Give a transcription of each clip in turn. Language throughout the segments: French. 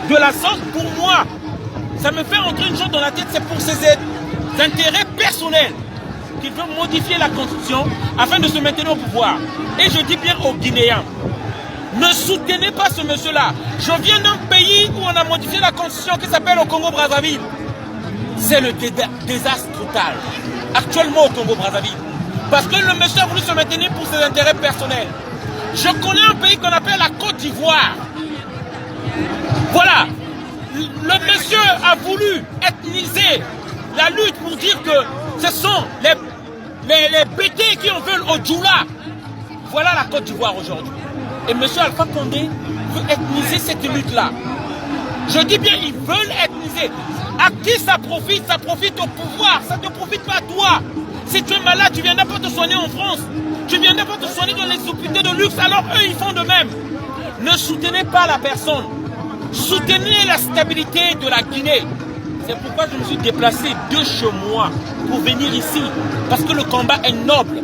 de la sorte, pour moi, ça me fait entrer une chose dans la tête, c'est pour ses intérêts personnels qu'il veut modifier la constitution afin de se maintenir au pouvoir. Et je dis bien aux Guinéens, ne soutenez pas ce monsieur-là. Je viens d'un pays où on a modifié la constitution qui s'appelle au Congo-Brazzaville. C'est le désastre total, actuellement au Congo-Brazzaville. Parce que le monsieur a voulu se maintenir pour ses intérêts personnels. Je connais un pays qu'on appelle la Côte d'Ivoire. Voilà. Le monsieur a voulu ethniser la lutte pour dire que ce sont les BT qui en veulent au Djoula. Voilà la Côte d'Ivoire aujourd'hui. Et M. Alpha Condé veut ethniser cette lutte-là. Je dis bien, ils veulent ethniser. À qui ça profite? Ça profite au pouvoir. Ça ne te profite pas à toi. Si tu es malade, tu ne viendras pas te soigner en France. Tu ne viendras pas te soigner dans les hôpitaux de luxe. Alors eux, ils font de même. Ne soutenez pas la personne. Soutenez la stabilité de la Guinée. C'est pourquoi je me suis déplacé de chez moi pour venir ici. Parce que le combat est noble.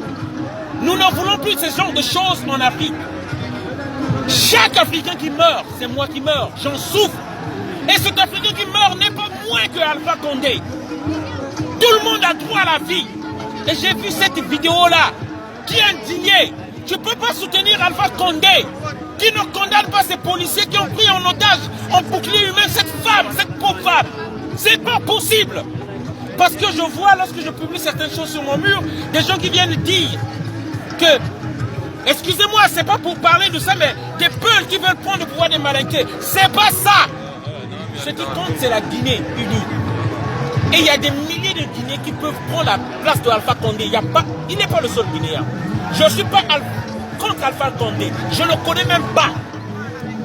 Nous ne voulons plus ce genre de choses en Afrique. Chaque Africain qui meurt, c'est moi qui meurs. J'en souffre. Et cet Africain qui meurt n'est pas moins que Alpha Condé. Tout le monde a droit à la vie. Et j'ai vu cette vidéo-là qui est indignée. Tu ne peux pas soutenir Alpha Condé qui ne condamne pas ces policiers qui ont pris en otage, en bouclier humain, cette femme, cette pauvre femme. C'est pas possible. Parce que je vois, lorsque je publie certaines choses sur mon mur, des gens qui viennent dire que, excusez-moi, c'est pas pour parler de ça, mais des peuls qui veulent prendre le pouvoir des malinqués. C'est pas ça. Ce qui compte, c'est la Guinée unie. Et il y a des milliers de Guinéens qui peuvent prendre la place de Alpha Condé. Il n'est pas le seul Guinéen. Je ne suis pas contre Alpha Condé. Je ne le connais même pas.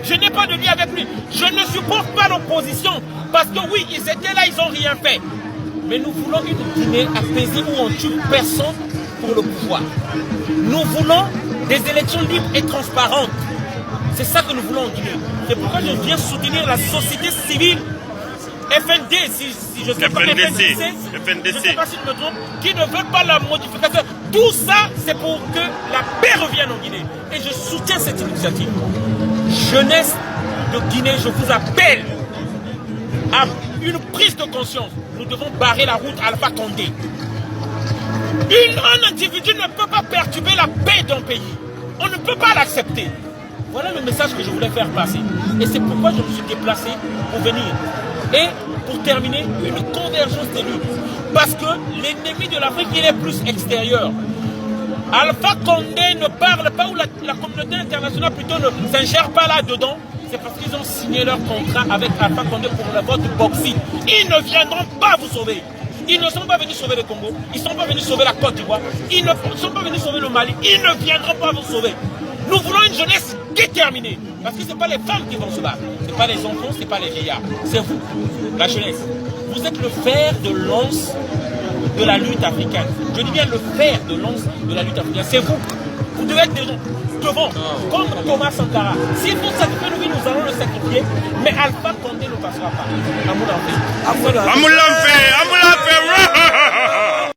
Je n'ai pas de lien avec lui. Je ne supporte pas l'opposition. Parce que oui, ils étaient là, ils n'ont rien fait. Mais nous voulons une Guinée apaisée où on ne tue personne pour le pouvoir. Nous voulons des élections libres et transparentes. C'est ça que nous voulons en Guinée. C'est pourquoi je viens soutenir la société civile FND, si je ne sais pas, FNDC, je ne sais pas si je me trompe, qui ne veulent pas la modification. Tout ça, c'est pour que la paix revienne en Guinée. Et je soutiens cette initiative. Jeunesse de Guinée, je vous appelle à une prise de conscience. Nous devons barrer la route à Alpha Condé. Un individu ne peut pas perturber la paix d'un pays. On ne peut pas l'accepter. Voilà le message que je voulais faire passer. Et c'est pourquoi je me suis déplacé pour venir. Et pour terminer, une convergence des luttes. Parce que l'ennemi de l'Afrique, il est plus extérieur. Alpha Condé ne parle pas, ou la communauté internationale plutôt ne s'ingère pas là-dedans. C'est parce qu'ils ont signé leur contrat avec Alpha Condé pour le vote Boxy. Ils ne viendront pas vous sauver. Ils ne sont pas venus sauver le Congo. Ils ne sont pas venus sauver la Côte d'Ivoire. Ils ne sont pas venus sauver le Mali. Ils ne viendront pas vous sauver. Nous voulons une jeunesse déterminée. Parce que ce n'est pas les femmes qui vont se battre. Ce n'est pas les enfants, ce n'est pas les vieillards. C'est vous, la jeunesse. Vous êtes le fer de lance de la lutte africaine. Je dis bien le fer de lance de la lutte africaine. C'est vous. Vous devez être devant. Comme Thomas Sankara. S'il faut sacrifier nous, nous allons le sacrifier. Mais Alpha Condé ne passera pas. Amour en fait. Amour en fait.